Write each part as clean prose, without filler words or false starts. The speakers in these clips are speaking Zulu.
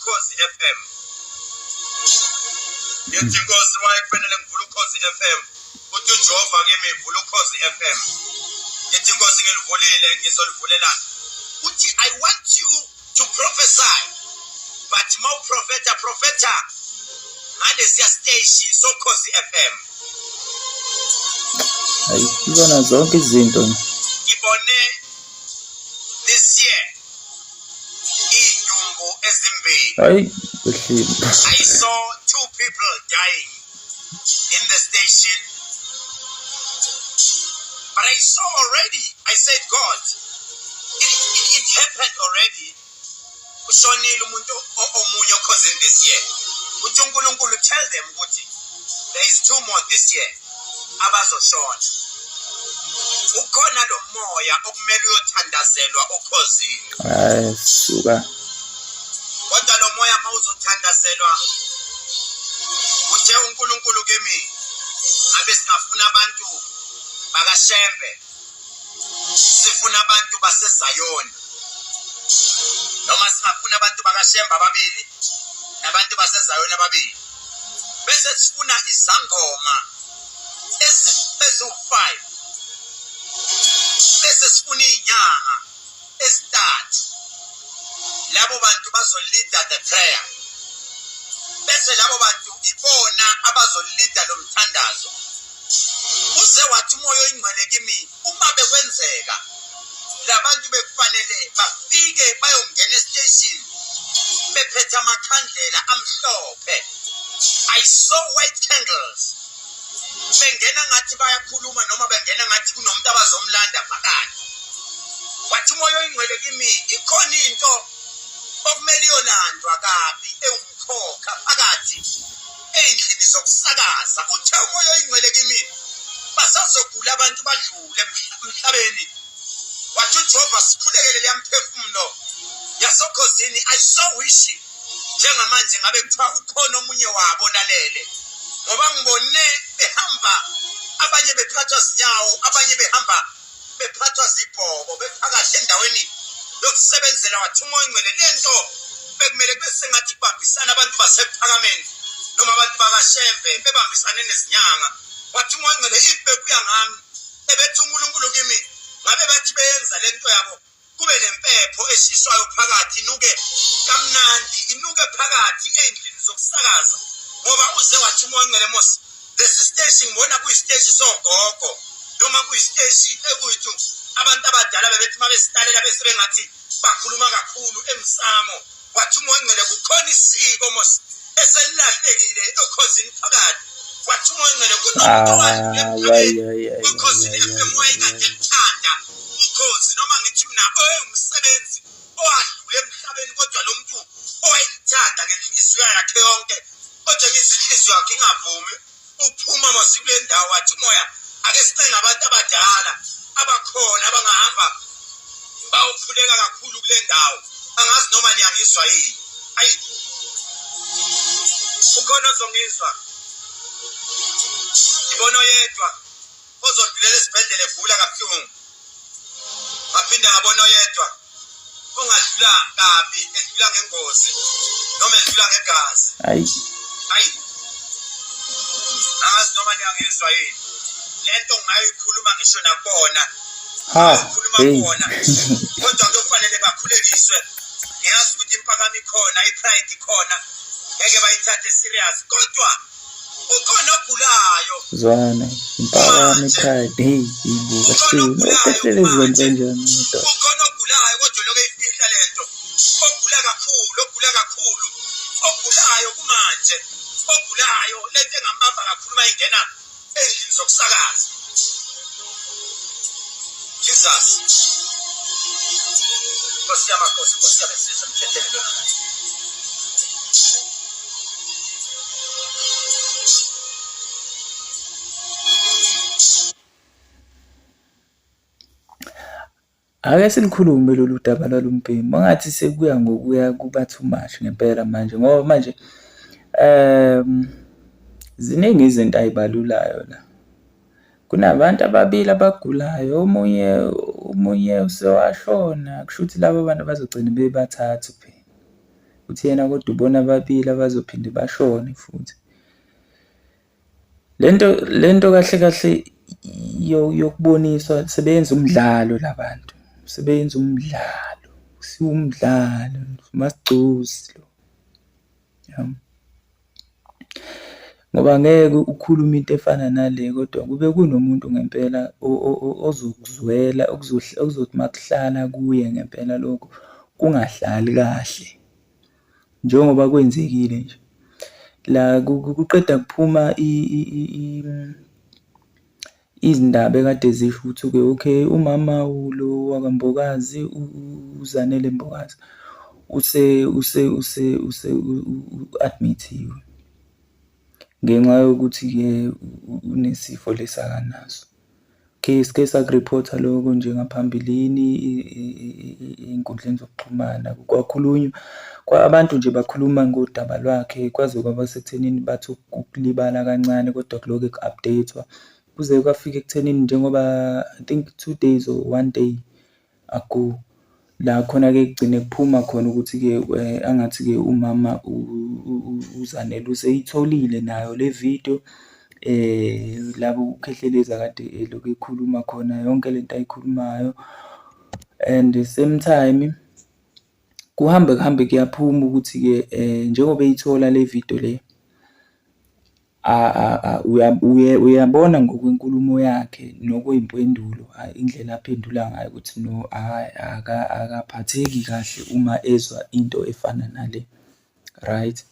Ukhozi FM. Ngithi Nkosi wayefanele ngivula Ukhozi FM. Uthi uJehova kimi vula Ukhozi FM. Ngithi Nkosi ngilivulile ngizolivulela. Uthi I want you to prophesy. But mau profeta ngalesiya station soKhozi FM. Hayi izona zonke izinto ngibone this year inyumbu ezimbili. hayi kuhlile. I saw 2 people dying in the station, but I saw already, I said God, it happened already. Ushonile umuntu omunye okhosini this year. Uthi uNkulunkulu tell them ukuthi there is 2 more this year abazoshona. Ukhona lo moya okumele uyothandazelwa okhosini. Hayi suka. Kodwa lo moya mawuzothandazelwa uthe uNkulunkulu kimi ngabe singafuna abantu bakaShembe, sifuna abantu baseZayoni, noma singafuna abantu bakaShembe ababili nabantu baseZayoni ababili, bese sifuna izangoma eziphezulu 5, bese sifuna inyanga ezintathu. Labo bantu bazolida the prayer, bese labo bantu ibona abazolida lo mthandazo. Uze wathi umoya oyingcwele kimi uma bekwenzeka labantu bekufanele bafike bayongena estation bephethe amakhandlela amhlophe. I saw white candles. Bengena ngathi bayakhuluma noma bengena ngathi kunomuntu abazomlanda phakathi. Wathi umoya oyingcwele kimi ikhona into okumele iyolandwa kabi ewumkhokha phakathi endlini zokusakaza. Uthe umoya oyingcwele kimi basazogula abantu badlule emhlabeni. Wathi uJehova sikhulekele leyamphefumulo yasokhosini. I saw wishing njengamanje ngabe kuthiwa ukhona omunye wabo lalele, ngoba ngibone behamba abanye bephathwa zinyawo, abanye behamba bephathwa zibhoko bephakathi endaweni yokusebenzela. Wathi umoya oyingcwele lento bekumele kube sengathi kubambisana abantu basephakameni noma abantu bakaShembe bebambisane nezinyanga. Wathi umoya oyingcwele ibe kuya ngami ebethi uNkulunkulu kimi ngabe bathi beyenza lento yabo kube lempepho eshiswayo phakathi, inuke kamnandi, inuke phakathi endlini zokusakaza. Ngoba uze wathi umoya oyingcwele Mosi lesi station ngibona kuyisiteshi sogogo noma kuyisiteshi ekuyithu abantu abadala bebethi mabesitalela bese bengathi bakhuluma kakhulu emsamo. Wathi umoya oyingcwele kukhona isiko Mosi eselilahlekile ekhosini phakathi. Wathi umoya oyingcwele kunomuntu okhosini FM wayekade ethanda ukhozi, noma ngithi mina umsebenzi owadlula emhlabeni, kodwa lo muntu owayethanda ngenhliziyo yakhe yonke, kodwa ngezinhliziyo yakhe ingavumi uphuma masikule ndawo. Wathi umoya ake sicenge abantu abadala abakhona abangahamba bawukhuleka kakhulu kule ndawo. Angazi noma niyangizwa yini. Hayi ukhona ozongizwa. Ngibona oyedwa ozodlulela esibhedlela egula kabuhlungu. Ngaphinda ngabona oyedwa ongadlula kabi, edlula ngengozi noma edlula ngegazi. Hayi angazi noma niyangizwa yini. Lento ngayikhuluma ngisho nakubona. Khuluma kubona. Kodwa kufanele bakhulekiswe. Ngiyazi ukuthi impakamo ikhona, ipride ikhona, ngeke bayithathe serious, kodwa ukhona ogulayo. Zwana impakamo ipride ibuka sino ehlele izenze njani into. Ukhona ogulayo kodwa lokho eyifihla lento. Ogula kakhulu. Ogulayo kumanje. Ogulayo lento engamamba kakhulu mayingena endlini zokusakaza. Jesus. Nkosi yamakhosi, Nkosi yabesizwe, mthethele lona. Ake silikhulume lolu daba lwalumpimbi. Mangathi sekuya ngokuya kuba too much ngempela manje, ngoba manje ziningi izinto ay'balulayo la. Kunabantu ababili abagulayo, omunye usewashona, kusho ukuthi labo bantu bazogcina bebathathu phela. uthi yena kodwa ubona ababili abazophinde bashone futhi. Lento kahle kahle yokuboniswa sebenza umdlalo labantu, sebenza umdlalo, siwumdlalo, umasgcozi lo. Yabo. Ngoba ngeke ukhulume into efana nale kodwa kube kunomuntu ngempela ozokuzwela, okuzothi makuhlala kuye ngempela lokho kungahlali kahle. Njengoba kwenzekile nje. La kuqeda kuphuma izindaba ekade zisho ukuthi okay, umama ulo wakambokazi uZanele Mbokazi u-admithiwe ngenxa yokuthi-ke unesifo lesi akanaso. Sike sakuripotha lokho nje ngaphambilini ey'nkundleni zokuxhumana. Kwakhulunywa abantu nje bakhuluma ngodaba lwakhe kwaze kwaba sekuthenini bathi ukulibala kancane kodwa kulokhu ku-update-wa kuze kwafika ekuthenini njengoba I think 2 days or 1 day ago la khona-ke kugcine kuphuma khona ukuthi-ke angathi-ke umama uZanele useyitholile nayo le video labo uKhehlelezi akade elokhu ekhuluma khona yonke lento ayikhulumayo, and same time kuhambe kuyaphuma ukuthi-ke njengoba eyithola le video le uyabona ngokwenkulumo yakhe nokwey'mpendulo indlela aphendula ngayo ukuthi no, akaphatheki kahle uma ezwa into efana nale, right?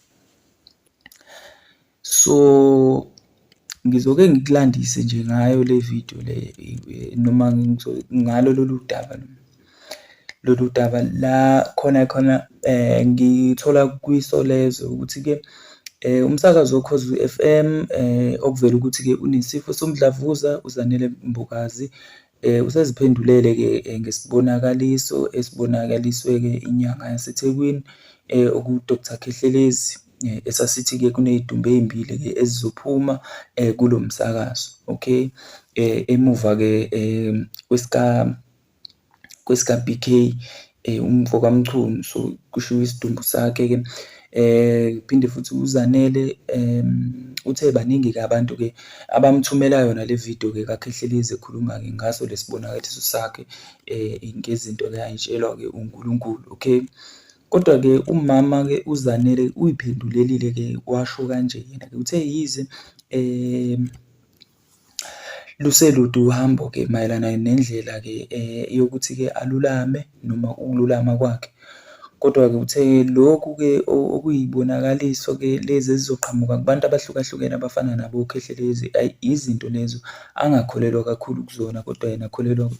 So ngizoke ngikulandise nje ngayo le video le noma ngalo lolu daba la khona ngithola kwiSolezo ukuthi-ke umsakazo wokhozi FM okuvela ukuthi-ke unesifo somdlavuza uZanele Mbokazi useziphendulele-ke ngesibonakaliso esibonakaliswe-ke inyanga yaseThekwini okuDr Khehlelezi esasithi-ke kuney'dumbu ey'mbili-ke ezizophuma kulo msakazo, okay? Emuva-ke kwesika BK umfokamchunu, so kushiwo isidumbu sakhe-ke phinde futhi uZanele uthe baningi-ke abantu-ke abamthumela yona le video-ke kaKhehlelezi ekhuluma-ke ngaso lesibonakaliso sakhe ngezinto-ke ay'tshelwa-ke uNkulunkulu, okay? Kodwa-ke umama-ke uZanele uyiphendulelile-ke washo kanje yena-ke uthe yize luselude uhambo-ke mayelana nendlela-ke yokuthi-ke alulame noma ukululama kwakhe. Kodwa-ke uthe lokhu-ke okuyibonakaliso-ke lezi ezizoqhamuka kubantu abahlukahlukene abafana nabo Khehlelezi izinto lezo angakholelwa kakhulu kuzona, kodwa yena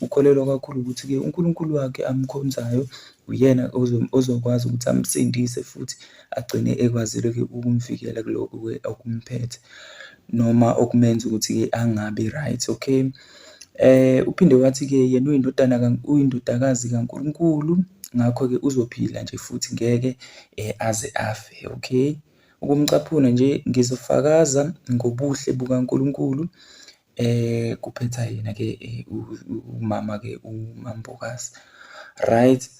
ukholelwa kakhulu ukuthi-ke uNkulunkulu wakhe amkhonzayo uyena ozokwazi ukuthi amsindise futhi agcine ekwazile-ke ukumvikela kulokhu-ke okumphethe noma okumenza ukuthi-ke angabi right, okay? Uphinde wathi-ke yena uyindodakazi kaNkulunkulu, ngakho-ke uzophila nje futhi ngeke aze afe, okay? Ukumcaphuna nje ngizofakaza ngobuhle bukaNkulunkulu kuphetha yena-ke umama-ke uMambokazi, right?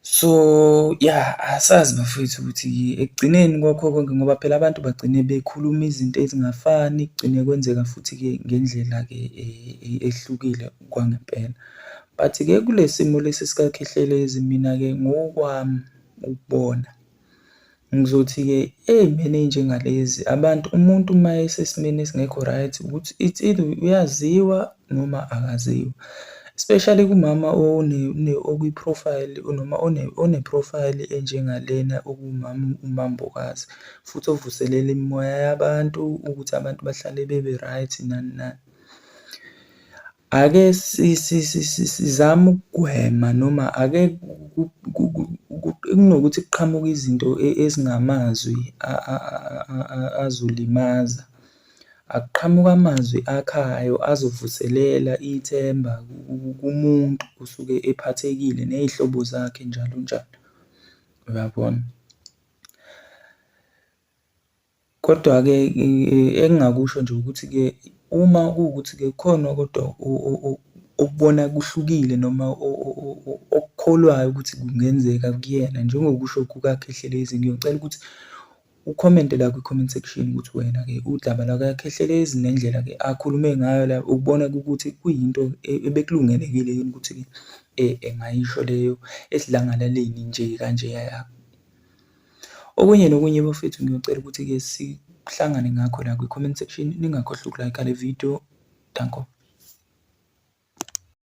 So yeah, asazi bafowethu ukuthi ekugcineni kwakho konke ngoba phela abantu bagcine bekhuluma izinto ezingafani, kugcine kwenzeka futhi-ke ngendlela-ke ehlukile kwangempela. But-ke kule simo lesi sikaKhehlelezi mina-ke ngokwami ukubona ngizothi-ke ey'meni ey'njengalezi umuntu uma esesimeni esingekho right ukuthi it's either uyaziwa noma akaziwa, especially kumama okwi-profile noma one-profile enjengalena okuwumama uMambokazi futhi ovuselela imimoya yabantu ukuthi abantu bahlale bebe right nani nani. Ake sizame ukugwema noma ake kunokuthi kuqhamuke izinto ezingamazwi azolimaza, akuqhamuke amazwi akhayo azovuselela ithemba kumuntu osuke ephathekile ney'hlobo zakhe njalo njalo, uyabona? Kodwa-ke engingakusho nje ukuthi-ke uma kuwukuthi-ke khona kodwa okubona kuhlukile noma okukholwayo ukuthi kungenzeka kuyena njengokusho kukaKhehlelezi, ngiyocela ukuthi ukhomente la kwi-comment section ukuthi wena-ke udaba lakaKhehlelezi nendlela-ke akhulume ngayo la ukubona ukuthi kuyinto ebekulungelekile yini ukuthi-ke engayisho leyo esidlangalaleni nje kanjeya. Okunye nokunye bafethu ngiyocela ukuthi-ke sihlangane ngakho la kwi-comment section, ningakhohlwa ukulike le video. Danko.